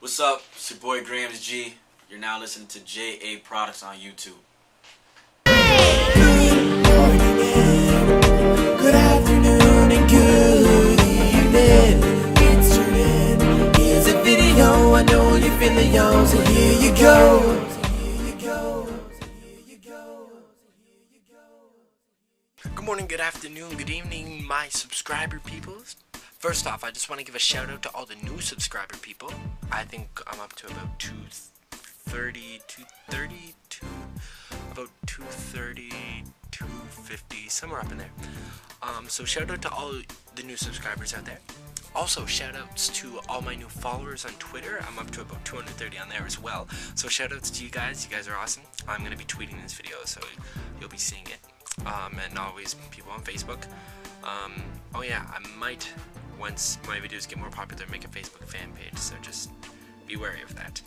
What's up? It's your boy Gramz-G. You're now listening to JAproducts on YouTube. Good morning and good afternoon and good evening. It's turning. Here's a video. I know you're feeling yours, so here you go. Good morning, good afternoon, good evening, my subscriber peoples. First off, I just want to give a shout out to all the new subscriber people. I think I'm up to about 230, about 230, 250, somewhere up in there. So shout out to all the new subscribers out there. Also, shout outs to all my new followers on Twitter. I'm up to about 230 on there as well. So shout outs to you guys are awesome. I'm going to be tweeting this video, so you'll be seeing it. And always people on Facebook. Oh yeah, I might, once my videos get more popular, make a Facebook fan page, so just be wary of that.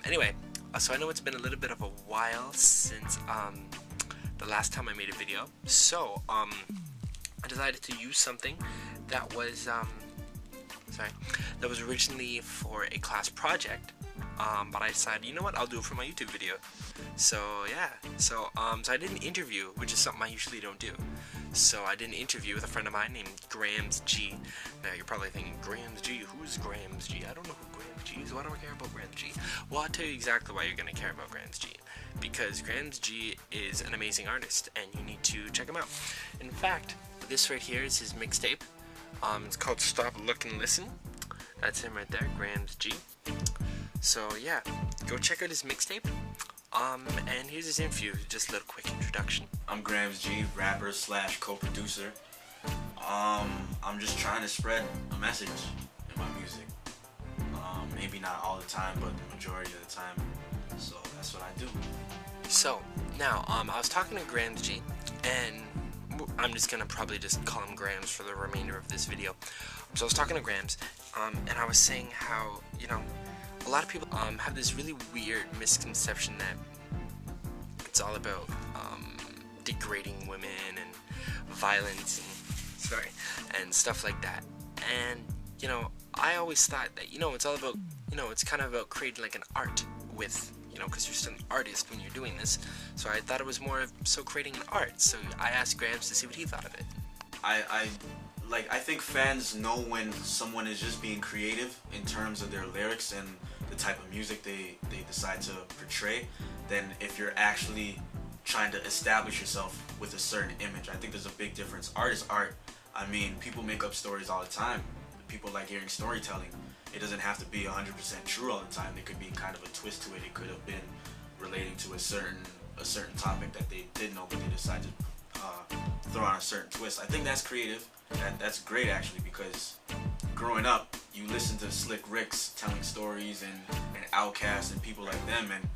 Anyway, so I know it's been a little bit of a while since the last time I made a video, so I decided to use something that was originally for a class project, but I decided, you know what, I'll do it for my YouTube video. So yeah, so I did an interview, which is something I usually don't do. So I did an interview with a friend of mine named Gramz-G. Now you're probably thinking, Gramz-G, who's Gramz-G? I don't know who Gramz-G is. Why do I care about Gramz-G? Well, I'll tell you exactly why you're going to care about Gramz-G. Because Gramz-G is an amazing artist, and you need to check him out. In fact, this right here is his mixtape. It's called Stop, Look, and Listen. That's him right there, Gramz-G. So yeah, go check out his mixtape. And here's his interview, just a little quick introduction. I'm Gramz-G, rapper / co-producer. I'm just trying to spread a message in my music. Maybe not all the time, but the majority of the time. So that's what I do. So now, I was talking to Gramz-G, and I'm just gonna probably just call him Grams for the remainder of this video. So I was talking to Grams, and I was saying how, you know, a lot of people have this really weird misconception that it's all about degrading women and violence and stuff like that. And you know, I always thought that, you know, it's all about, you know, it's kind of about creating like an art with, you know, because you're still an artist when you're doing this. So I thought it was more of creating an art. So I asked Grams to see what he thought of it. I think fans know when someone is just being creative in terms of their lyrics and the type of music they decide to portray, than if you're actually trying to establish yourself with a certain image. I think there's a big difference. Art is art. I mean, people make up stories all the time. People like hearing storytelling. It doesn't have to be 100% true all the time. There could be kind of a twist to it. It could have been relating to a certain topic that they did know, but they decided to throw on a certain twist. I think that's creative. That's great actually, because growing up, you listen to Slick Ricks telling stories and Outkast and people like them, and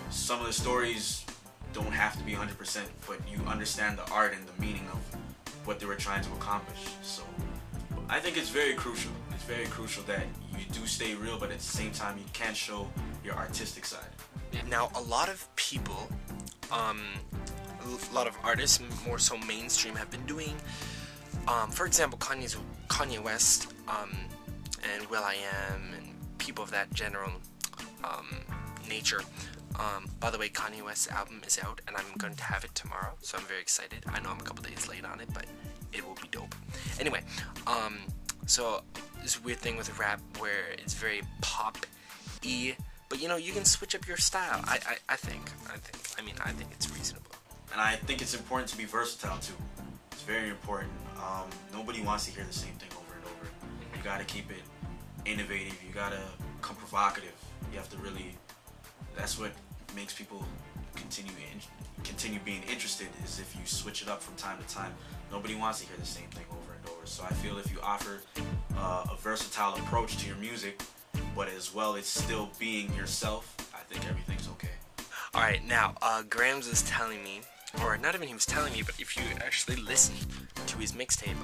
some of the stories don't have to be 100%, but you understand the art and the meaning of what they were trying to accomplish. So I think it's very crucial. It's very crucial that you do stay real, but at the same time you can show your artistic side. Now, a lot of people, a lot of artists, more so mainstream, have been doing, for example, Kanye West, and will.i.am, and people of that general nature. By the way, Kanye West's album is out, and I'm going to have it tomorrow, so I'm very excited. I know I'm a couple days late on it, but it will be dope. Anyway, so this weird thing with rap where it's very pop-y, but you know, you can switch up your style. I think it's reasonable. And I think it's important to be versatile too. It's very important. Nobody wants to hear the same thing over and over. You gotta keep it innovative. You gotta come provocative. You have to really. That's what makes people continue being interested, is if you switch it up from time to time. Nobody wants to hear the same thing over and over. So I feel if you offer a versatile approach to your music, but as well it's still being yourself, I think everything's okay. Alright, now, Grams was telling me, or not even he was telling me, but if you actually listen to his mixtape,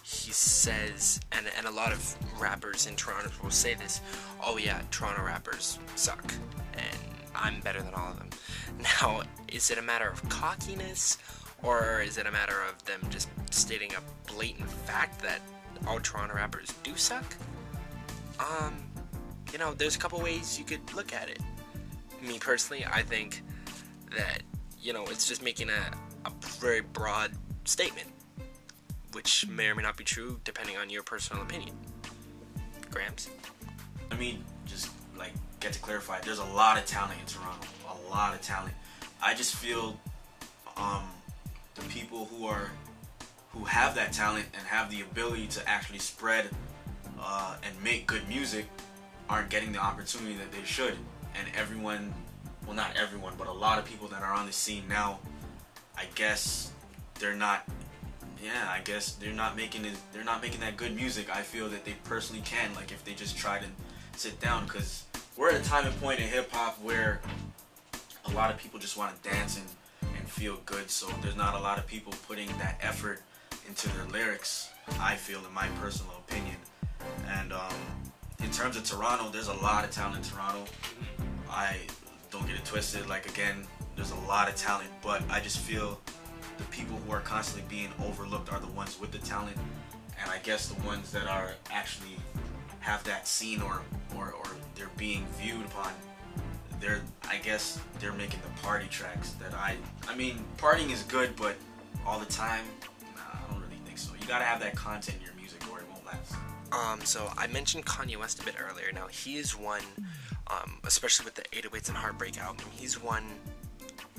he says, and a lot of rappers in Toronto will say this, oh yeah, Toronto rappers suck, and I'm better than all of them. Now, is it a matter of cockiness, or is it a matter of them just stating a blatant fact that all Toronto rappers do suck? there's a couple ways you could look at it. Me personally, I think that, it's just making a very broad statement, which may or may not be true depending on your personal opinion. Gramz? Let me just get to clarify. There's a lot of talent in Toronto. A lot of talent. I just feel the people who have that talent and have the ability to actually spread and make good music aren't getting the opportunity that they should. And everyone, well, not everyone, but a lot of people that are on the scene now, I guess they're not. Yeah, I guess they're not making that good music. I feel that they personally can, if they just try to sit down, because we're at a time and point in hip hop where a lot of people just want to dance and feel good. So there's not a lot of people putting that effort into their lyrics, I feel, in my personal opinion. And in terms of Toronto, there's a lot of talent in Toronto. I don't get it twisted. Again, there's a lot of talent, but I just feel the people who are constantly being overlooked are the ones with the talent, and I guess the ones that are actually have that scene or they're being viewed upon. I guess they're making the party tracks that I mean, partying is good, but all the time, nah, I don't really think so. You gotta have that content in your music or it won't last. So I mentioned Kanye West a bit earlier. Now, he is one, especially with the 808s and Heartbreak album, he's one,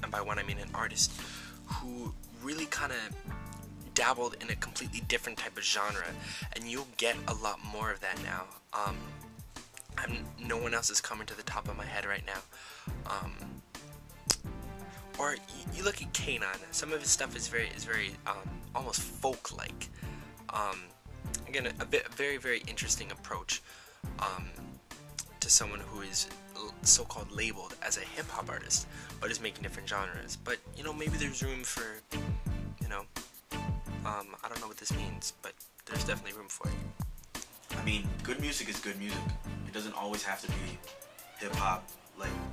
and by one I mean an artist, who really kind of dabbled in a completely different type of genre, and you'll get a lot more of that now. No one else is coming to the top of my head right now. Or you look at Kanon. Some of his stuff is very almost folk-like. Again, very, very interesting approach to someone who is so-called labeled as a hip-hop artist, but is making different genres. But, maybe there's room for, I don't know what this means, but there's definitely room for it. I mean, good music is good music. It doesn't always have to be hip-hop.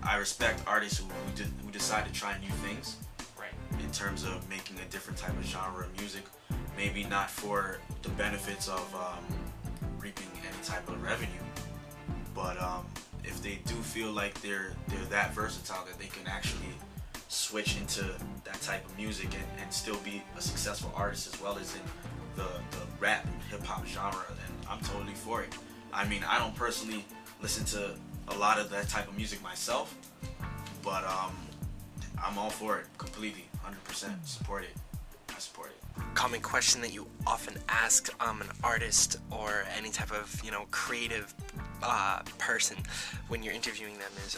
I respect artists who decide to try new things. Right. In terms of making a different type of genre of music. Maybe not for the benefits of reaping any type of revenue, but if they do feel like they're that versatile that they can actually switch into that type of music and still be a successful artist as well as in the rap and hip-hop genre, then I'm totally for it. I mean, I don't personally listen to a lot of that type of music myself, but I'm all for it completely, 100%. Support it. I support it. Common question that you often ask an artist or any type of creative person when you're interviewing them is,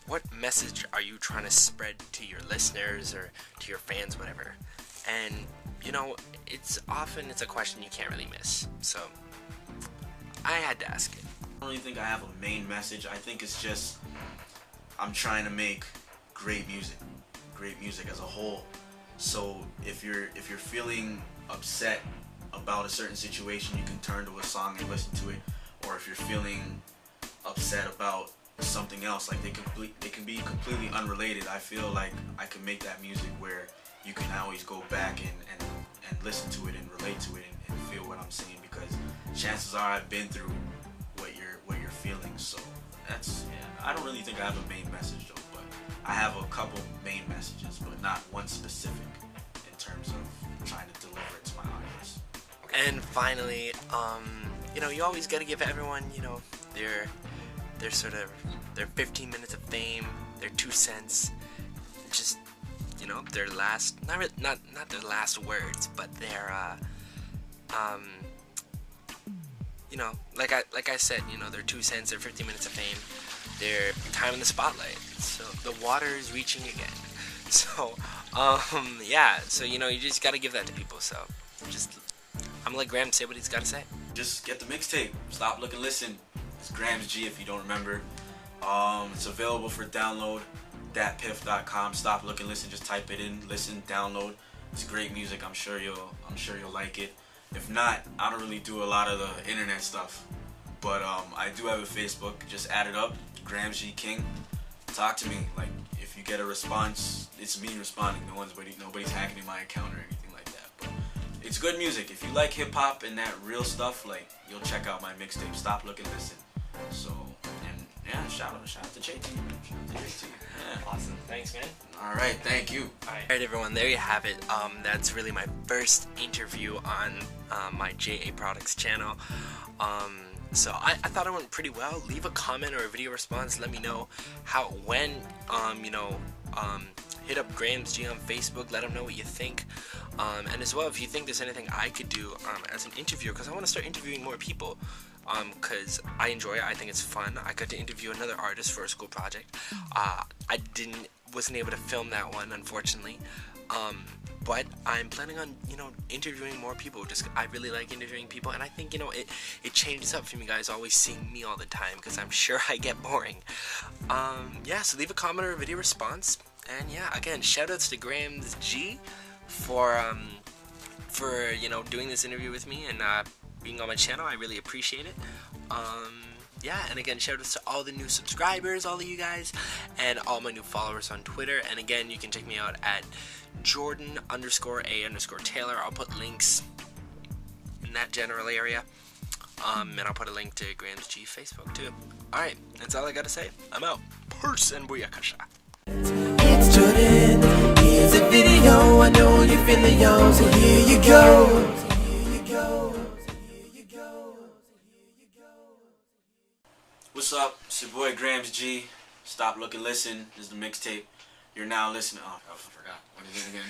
what message are you trying to spread to your listeners or to your fans, whatever? And it's a question you can't really miss. So I had to ask it. I don't really think I have a main message. I think it's just I'm trying to make great music as a whole. So if you're feeling upset about a certain situation, you can turn to a song and listen to it. Or if you're feeling upset about something else, they can be completely unrelated. I feel like I can make that music where you can always go back and listen to it and relate to it and feel what I'm saying, because chances are I've been through what you're feeling. So I don't really think I have a main message though, but I have a couple main messages, but not one specific in terms of trying to deliver it to my audience. And finally, you always got to give everyone, their sort of their 15 minutes of fame, their 2 cents, just their last, not their last words, but their like I said, their 2 cents, their 15 minutes of fame, their time in the spotlight. So the water is reaching again. So so you just got to give that to people. So I'm gonna let Graham say what he's got to say. Just get the mixtape. Stop, Look, and Listen. It's Gramz-G if you don't remember. It's available for download. JAProducts.com. Stop, Look, and Listen. Just type it in. Listen, download. It's great music. I'm sure you'll like it. If not, I don't really do a lot of the internet stuff, but I do have a Facebook. Just add it up. Gramz-G King. Talk to me. If you get a response, it's me responding. Nobody's hacking in my account or anything like that. But it's good music. If you like hip hop and that real stuff, you'll check out my mixtape. Stop, Look, and Listen. So, and yeah, shout out to JT. Yeah. Awesome. Thanks, man. All right, thank you. Alright everyone, there you have it. That's really my first interview on my JAproducts channel. So I thought it went pretty well. Leave a comment or a video response. Let me know how it went. Hit up Gramz-G on Facebook. Let them know what you think. And as well, if you think there's anything I could do as an interviewer, because I want to start interviewing more people. Because I enjoy it. I think it's fun. I got to interview another artist for a school project. I wasn't able to film that one, unfortunately. But I'm planning on, interviewing more people. I really like interviewing people, and I think, it changes up from you guys always seeing me all the time, because I'm sure I get boring. Yeah, so leave a comment or a video response. And yeah, again, shoutouts to Gramz-G for doing this interview with me and being on my channel. I really appreciate it. Yeah, and again, shoutouts to all the new subscribers, all of you guys, and all my new followers on Twitter. And again, you can check me out at Jordan_A_Taylor. I'll put links in that general area. And I'll put a link to Gramz-G Facebook too. Alright, that's all I gotta say. I'm out. Peace and booyakasha. It's Jordan, here's a video, I know you feel the young, so here you go. What's up? It's your boy Gramz-G. Stop, Look, and Listen. This is the mixtape. You're now listening. Oh, I forgot. What is it again?